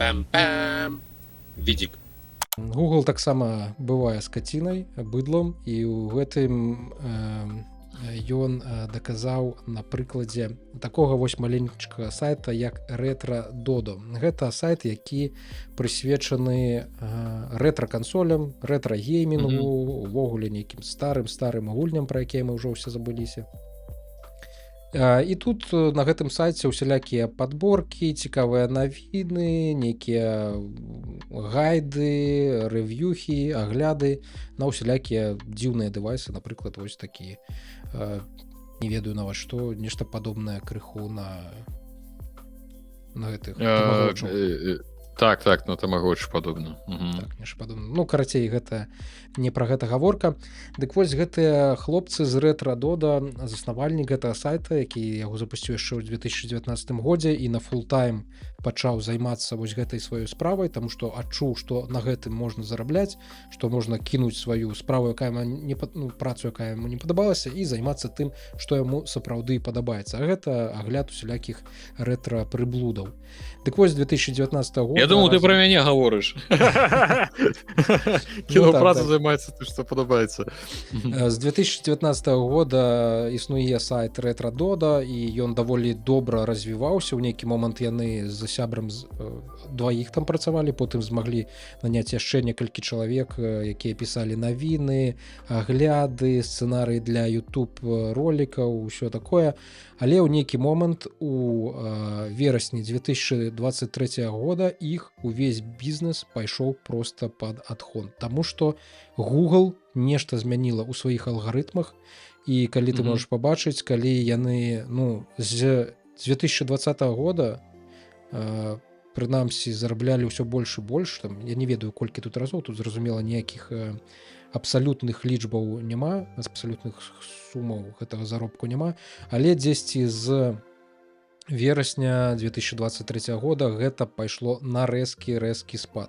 Пам-пам. Відзік. Google таксама бывае скацінай, быдлом, і ў гэтым ён даказаў на прыкладзе такога вось маленечкага сайта, як Retro.dodo. Гэта сайт, які прысвечаны рэтра-кансолям, рэтра-геймінгу, увогуле нейкім старым гульням, пра якія мы ўжо ўсе забыліся. І тут на гэтым сайце ўсялякія падборкі, цікавыя навіны, нейкія гайды, рэв'юхі, агляды на ўсялякія дзіўныя дэвайсы, напрыклад, вось такі, не ведаю нават што, нешта падобнае крыху на гэтых тамагочаў. Так, на тамагочы падобна. Так, нешта падобна. Ну, карацей, гэта не пра гэта гаворка. Дык вось гэтыя хлопцы з Retro.dodo, заснавальнік гэтага сайта, які яго запусціў яшчэ ў 2019 годзе і на фултайм пачаў займацца вось гэтай сваёй справай, таму што адчуў, што на гэтым можна зарабляць, што можна кінуць сваю справу, якая працу, якая яму не падабалася, і займацца тым, што яму сапраўды падабаецца. А гэта агляд усялякіх рэтра-прыблудаў. Дык вось 2019 года... Я думаю, ты про мяне гаворыш. Кінопраца займаецца тым, што падабаецца. З 2019 года існуе сайт Retro.dodo, і ён даволі добра развіваўся. У нейкі момант яны з сябрам дваіх там працавалі, потым змаглі наняць яшчэ некалькі чалавек, якія пісалі навіны, агляды, сцэнарыі для YouTube ролікаў, усё такое. Але ў нейкі момант у верасні 2023 года іх увесь бізнес пайшоў проста пад адхон. Таму што Google нешта змяніла ў сваіх алгарытмах, і калі ты можаш пабачыць, калі яны з 2020 года прынамсі зараблялі ўсё больш і больш, там, я не ведаю колькі тут разоў, тут зразумела ніякіх абсалютных лічбаў няма, абсалютных сумаў гэтага заробку няма, але дзесьці з верасня 2023 года гэта пайшло на рэзкі спад.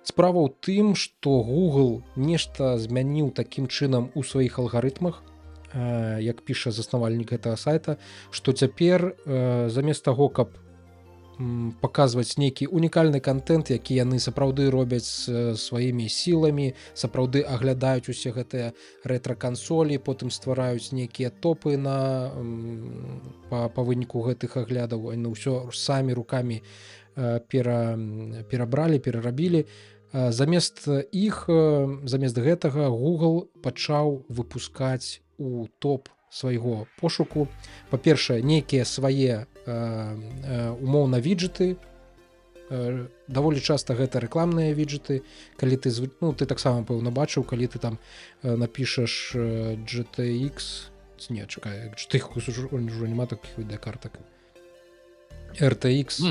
Справа ў тым, што Google нешта змяніў такім чынам у сваіх алгарытмах, як піша заснавальнік гэтага сайта, што цяпер замест таго, каб паказваць нейкі унікальны контент, які яны сапраўды робяць сваімі сіламі, сапраўды аглядаюць усе гэтыя рэтра-кансолі, потым ствараюць нейкія топы па выніку гэтых аглядаў, яны ўсё самі рукамі перабралі, перарабілі. Замест гэтага Google пачаў выпускаць у топ свайго пошуку, па-першае, нейкія свае умоўна виджеты, даволі часта гэта рэкламныя виджеты, калі ты таксама пэўна бачыў, калі ты там напішаш GTX, не, чакай, GTX ўжо няма такіх відэакартак, RTX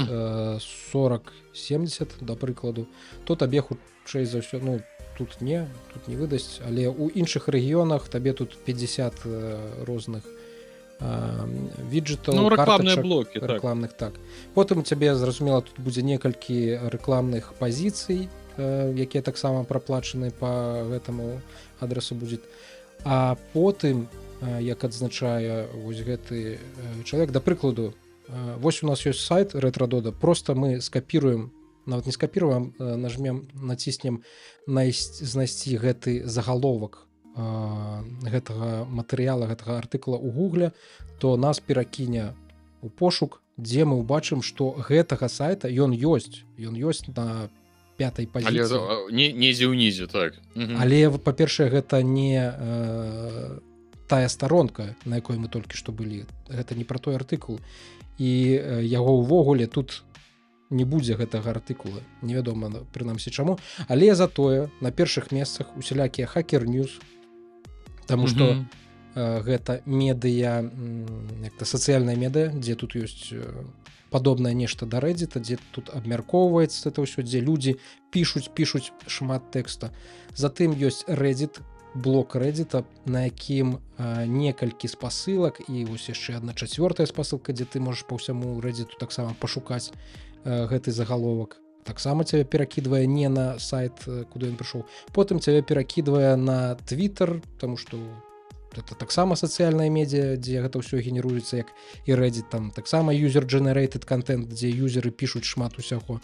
4070, да прыкладу, то табе хутчэй за ўсё, тут не выдасць, але ў іншых рэгіёнах табе тут 50 розных виджетаў, рэкламныя блокі, рэкламных, так. Потым у цябе, зразумела, тут будзе некалькі рэкламных пазіцый, якія таксама праплачаны па гэтаму адресу будзе. А потым, як адзначае вось гэты чалавек, да прыкладу, вось у нас ёсць сайт Retro.dodo, просто мы скапіруем, нават не скапіруем, нажмем, націснем знайсці гэты загаловак гэтага матэрыяла, гэтага артыкула ў Гугле, то нас перакіне ў пошук, дзе мы ўбачым, што гэтага сайта ён ёсць на 5-й пазіцыі. Але недзе ўнізе, так. Але, па-першае, гэта не тая старонка, на якой мы толькі што былі. Гэта не пра той артыкул. І яго ўвогуле тут не будзе гэтага артыкула, невядома прынамсі чаму, але затое на першых месцах усялякія хакер-ньюс, таму што гэта медыа, як-то сацыяльная медыа, дзе тут ёсць падобнае нешта да Reddit, дзе тут абмяркоўваецца это ўсё, дзе людзі пішуць шмат тэкста. Затым ёсць Reddit, блок Reddit, на якім некалькі спасылак, і вось яшчэ одна 4-я спасылка, дзе ты можаш па ўсяму Reddit таксама пашукаць гэты загаловак. Таксама цябе перакідвае не на сайт, куды ён прыйшоў. Потым цябе перакідвае на Twitter, таму што это таксама сацыяльная медыа, дзе гэта ўсё генеруецца, як і Reddit, там таксама user-generated контент, дзе юзеры пішуць шмат усяго.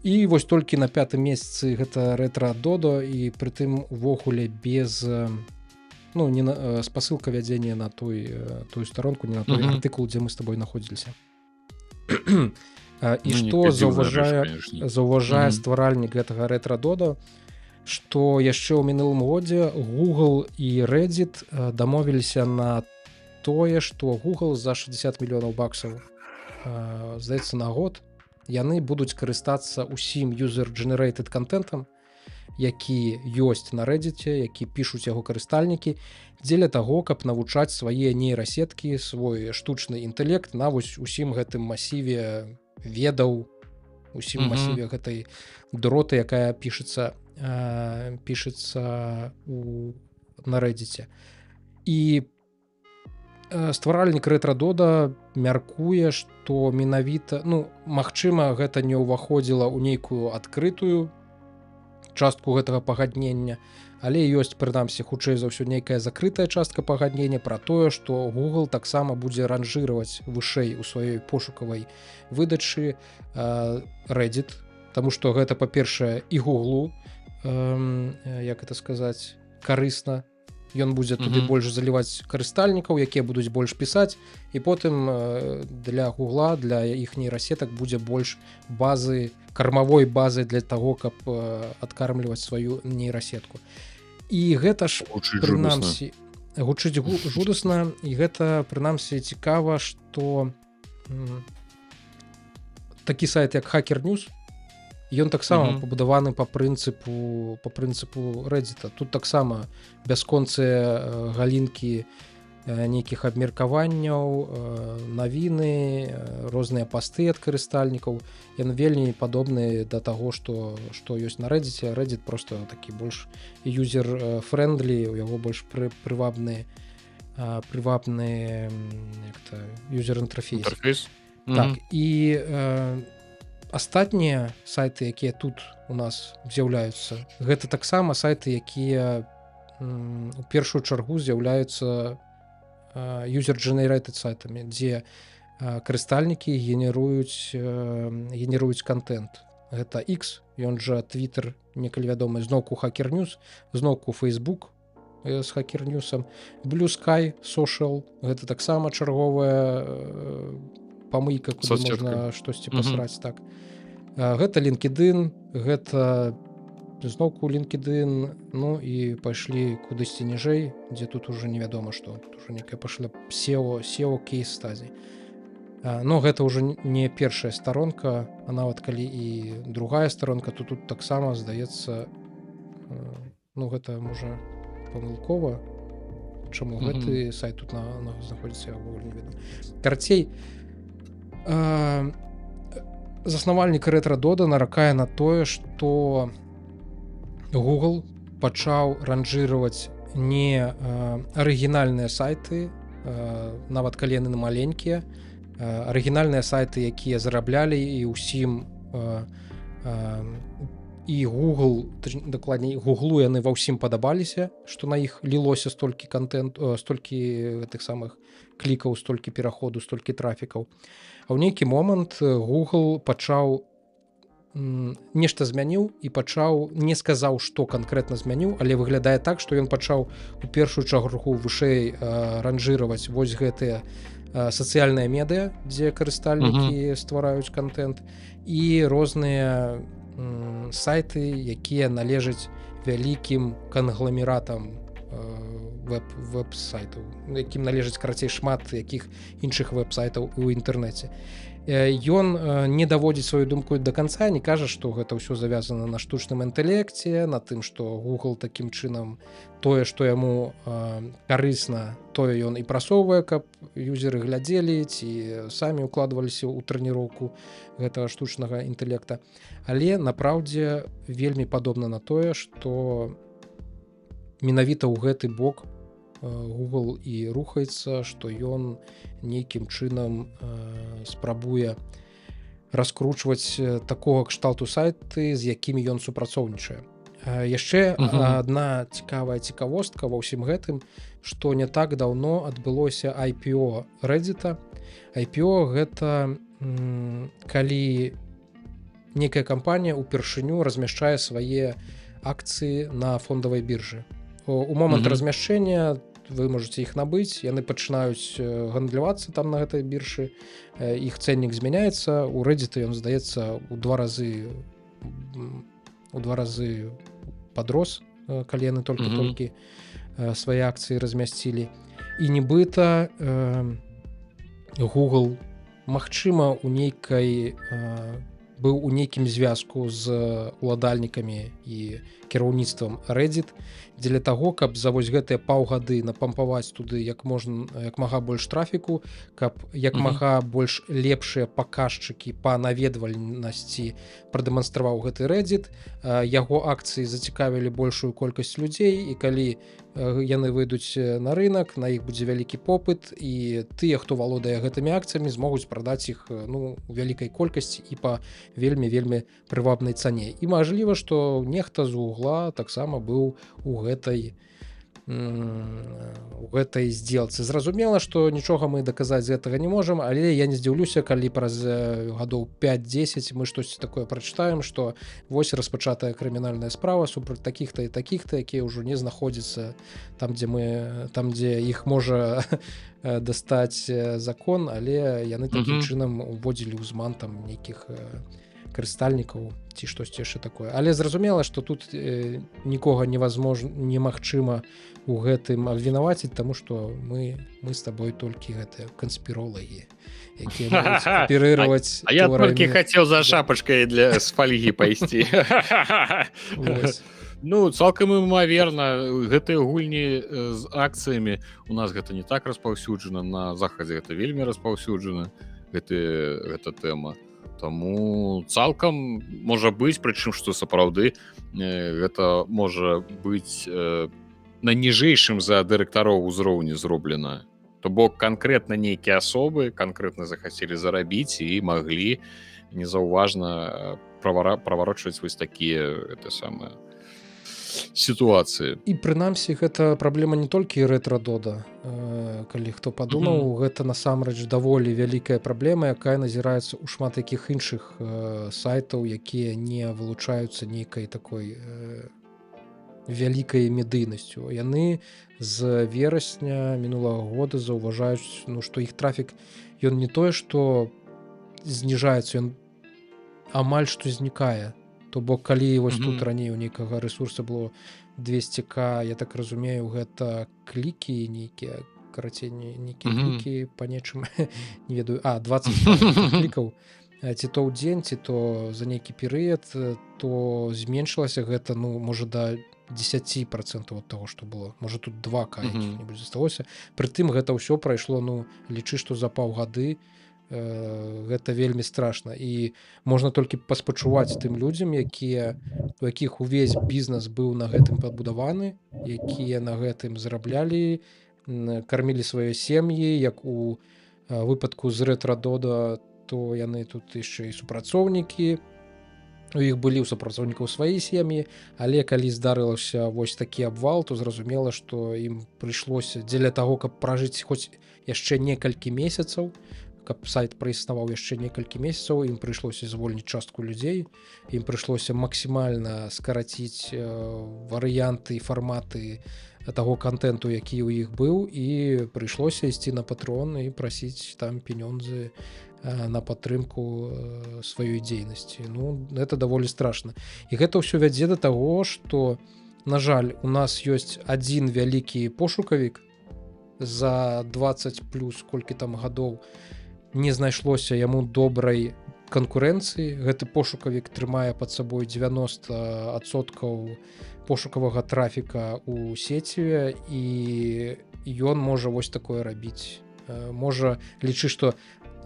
І вось толькі на 5-м месяцы гэта ретро-додо, і прытым увогуле без не спасылка вядзення на тую старонку, не на той артыкул, дзе мы з табой знаходзіліся. І што заўважае стваральнік гэтага ретро-додо, што яшчэ ў мінулым годзе Google і Reddit дамовіліся на тое, што Google за 60 мільёнаў баксаў, здаецца, на год яны будуць карыстацца ўсім user-generated контентам, які ёсць на Reddit, які пішуць яго карыстальнікі, дзеля таго, каб навучаць свае нейрасеткі, свой штучны інтэлект на вось усім гэтым масіве ведаў, усім масіве гэтай дроты, якая пішацца на Reddit. І стваральнік ретро-додо мяркуе, што менавіта, магчыма, гэта не ўваходзіла ў нейкую адкрытую частку гэтага пагаднення, але ёсць, прынамсі, хутчэй за ўсё нейкая закрытая частка пагаднення пра тое, што Google таксама будзе ранжыраваць вышэй у сваёй пошукавай выдачы Reddit, таму што гэта, па-першае, і Google, як это сказаць, карысна. Ён будзе туды больш заліваць карыстальнікаў, якія будуць больш пісаць, і потым для Гугла, для іх нейрасетак будзе больш базы, кармавой базы для таго, каб адкармліваць сваю нейрасетку. І гэта ж прынамсі гучыць жудасна, і гэта прынамсі цікава, што такі сайт, як Hacker News, ён таксама пабудаваны па прынцыпу Reddit. Тут таксама бясконцыя галінкі нейкіх абмеркаванняў, навіны, розныя пасты ад карыстальнікаў. Яны вельмі падобныя да таго, што ёсць на Reddit. Reddit просто такі больш юзер-френдлі, у яго больш прывабны юзер-інтэрфейс. Так, і астатнія сайты, якія тут у нас з'яўляюцца, гэта таксама сайты, якія у першую чаргу з'яўляюцца user-generated сайтамі, дзе карыстальнікі генеруюць контент. Гэта X, ён жа Twitter, некалі вядомы, зноўку Hacker News, зноўку Facebook з Hacker News'ам, Blue Sky Social, гэта таксама чарговая памыйка, куды можна штосьці пасраць. Так. Гэта LinkedIn, гэта зноўку LinkedIn, і пайшлі кудысьці ніжэй, дзе тут уже невядома што, тут уже некая пашла SEO кейс-стадій. Но гэта ўжо не першая старонка, а нават калі і другая старонка, то тут таксама здаецца, гэта можа памылкова, чаму гэты сайт тут знаходзіцца, я ўвогуле не ведаю. Карацей, заснавальнік ретро-додо наракае на тое, што Google пачаў ранжыраваць не арыгінальныя сайты, нават калі яны маленькія, арыгінальныя сайты, якія зараблялі і ўсім, і Google, дакладней, Google яны ва ўсім падабаліся, што на іх лілося столькі контенту, столькі гэтых самых клікаў, столькі пераходу, столькі трафікаў. А ў нейкі момант Google пачаў нешта змяніў і пачаў, не сказаў, што канкрэтна змяніў, але выглядае так, што ён пачаў у першую чаргу вышэй ранжыраваць вось гэтыя сацыяльныя медыа, дзе карыстальнікі ствараюць контент, і розныя сайты, якія належаць вялікім кангламератам веб-сайтаў, якім належаць, карацей, шмат якіх іншых веб-сайтаў у інтэрнэце. Ён не даводзіць сваю думку да канца, не кажа, што гэта ўсё завязана на штучным інтэлекце, на тым, што Google такім чынам тое, што яму карысна, тое ён і прасоўвае, каб юзеры глядзелі ці самі укладваліся ў трэніроўку гэтага штучнага інтэлекта. Але напраўдзе вельмі падобна на тое, што менавіта ў гэты бок Google і рухаецца, што ён нейкім чынам спрабуе раскручваць такога кшталту сайты, з якімі ён супрацоўнічае. Яшчэ адна цікавая цікавостка ва ўсім гэтым, што не так даўно адбылося IPO Reddit. IPO гэта калі некая кампанія упершыню размяшчае свае акцыі на фондавай біржы. У момант размяшчэння вы можете іх набыць, яны пачынаюць гандлявацца там на гэтай біржы, іх цэннік змяняецца, у Reddit ён здаецца у два разы падрос, калі яны толькі свае акцыі размясцілі. І нібыта Google, магчыма, быў у нейкім звязку з уладальнікамі і кіраўніцтвам Reddit дзеля таго, каб за вось гэтыя паўгады напампаваць туды як мага больш трафіку, каб як мага больш лепшыя паказчыкі па наведвальнасці прадэманстраваў гэты Reddit. Яго акцыі зацікавілі большую колькасць людзей, і калі яны выйдуць на рынок, на іх будзе вялікі попыт, і тыя, хто валодае гэтымі акцыямі, змогуць прадаць іх у вялікай колькасці і па вельмі прывабнай цане. І мажліва, што нехта з Гугла таксама быў у гэтай здзелцы. Зразумела, што нічога мы даказаць з гэтага не можам, але я не здзіўлюся, калі праз гадоў 5-10 мы штосьці такое прачытаем, што вось распачатая крымінальная справа супраць такіх-то і такіх-то, якія ўжо не знаходзяцца там, дзе іх можа дастаць закон, але яны такім чынам уводзілі ўзман там нейкіх карыстальнікаў ці штосьці яшчэ такое. Але зразумела, што тут нікога немагчыма у гэтым абвінаваціць, таму што мы з табой толькі гэтыя канспіролагі, якія могуць аперировать. А я толькі хацеў за шапачкай з фольгі пайсці. Ну, цалкам імаверна, гэтыя гульні з акцыямі у нас гэта не так распаўсюджана, на захадзе гэта вельмі распаўсюджана, гэта тэма. Таму цалкам можа быць, прычым што сапраўды гэта можа быць на ніжэйшым за дырэктароў узроўні зроблена. То бок канкрэтна нейкія асобы канкрэтна захацелі зарабіць і маглі незаўважна праварочваць вось такія сітуацыі. І прынамсі гэта праблема не толькі рэтра-дода. Калі хто падумаў, гэта насамрэч даволі вялікая праблема, якая назіраецца ў шмат якіх іншых сайтаў, якія не вылучаюцца нейкай такой вялікай медыйнасцю. Яны з верасня мінулага года заўважаюць, што іх трафік ён не тое, што зніжаецца, ён амаль што знікае. То бок, калі вось тут раней у нейкага рэсурса было 200к, я так разумею, гэта клікі нейкія, карацей, нейкія клікі па нечым, не ведаю, 20 клікаў, ці то ў дзень, ці то за нейкі перыяд, то зменшылася гэта, можа, да 10% от таго, што было. Можа, тут 2к якіх-небудзь засталося. Прытым гэта ўсё прайшло, лічы, што за паўгады, гэта вельмі страшна, і можна толькі паспачуваць тым людзям, у якіх увесь бізнес быў на гэтым пабудаваны, якія на гэтым зараблялі, кармілі свае сем'і, як у выпадку з рэтра-дода, то яны тут яшчэ і супрацоўнікі, у іх былі ў супрацоўнікаў свае сем'і, але калі здарылася вось такі абвал, то зразумела, што ім прыйшлося дзеля таго, каб пражыць хоць яшчэ некалькі месяцаў, каб сайт праіснаваў яшчэ некалькі месяцаў, ім прыйшлося звольніць частку людзей, ім прыйшлося максімальна скараціць варыянты і фарматы таго контенту, які ў іх быў, і прыйшлося ісці на Patreon і прасіць там пенёнзы на падтрымку сваёй дзейнасці. Гэта даволі страшна. І гэта ўсё вядзе да таго, што, на жаль, у нас ёсць адзін вялікі пошукавік за 20 плюс колькі там гадоў, не знайшлося яму добрай канкурэнцыі. Гэты пошукавік трымае пад сабой 90% пошукавага трафіка ў сеціве, і ён можа вось такое рабіць. Можа, лічы, што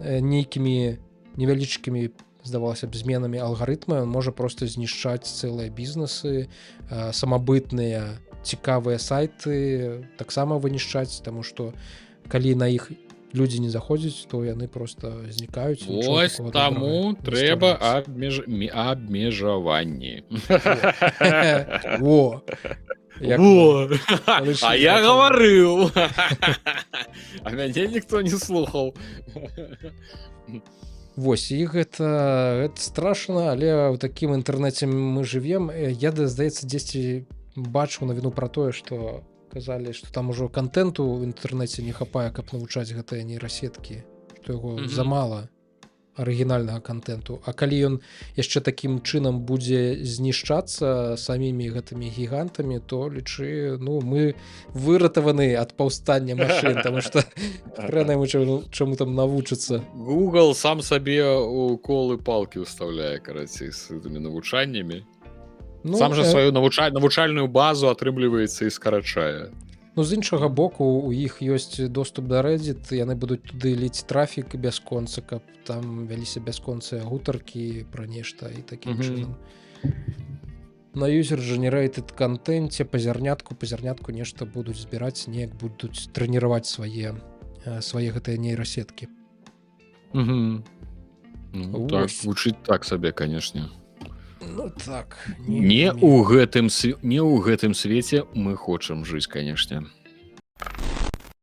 нейкімі невялічкімі, здавалася б, зменамі алгарытма ён можа проста знішчаць цэлыя бізнесы, самабытныя цікавыя сайты таксама вынішчаць, таму што калі на іх людзі не заходзяць, то яны просто знікаюць. Вось таму трэба абмежаванні. Во! А я гаварыў! А мяне ніхто не слухаў. Вось і гэта страшна, але ў такім інтэрнэце мы жывем. Я здаецца дзесьці бачыў навіну пра тое, што казалі, што там ужо кантэнту ў інтэрнэце не хапае, каб навучаць гэтыя нейрасеткі, што яго замала арыгінальнага кантэнту. А калі ён яшчэ такім чынам будзе знішчацца самімі гэтымі гігантамі, то лічы, ну, мы выратаваны ад паўстання машын, таму што хрена яму чаму там навучыцца. Google сам сабе у колы палкі ўстаўляе, карацей, з гэтымі навучаннямі. Ну, Сам жа сваю навучальную базу атрымліваецца і скарачае. Ну, з іншага боку, у іх ёсць доступ да Reddit, яны будуць туды ліць трафік бясконца, каб там вяліся бясконцыя гутаркі пра нешта і такім чынам. На user-generated контенце па зярнятку нешта будуць збіраць, неяк будуць трэніраваць свае гэтыя нейрасеткі. Ну, так, гучыць так сабе, канешне. Ну так. Не ў гэтым свеце мы хочам жыць, канешне.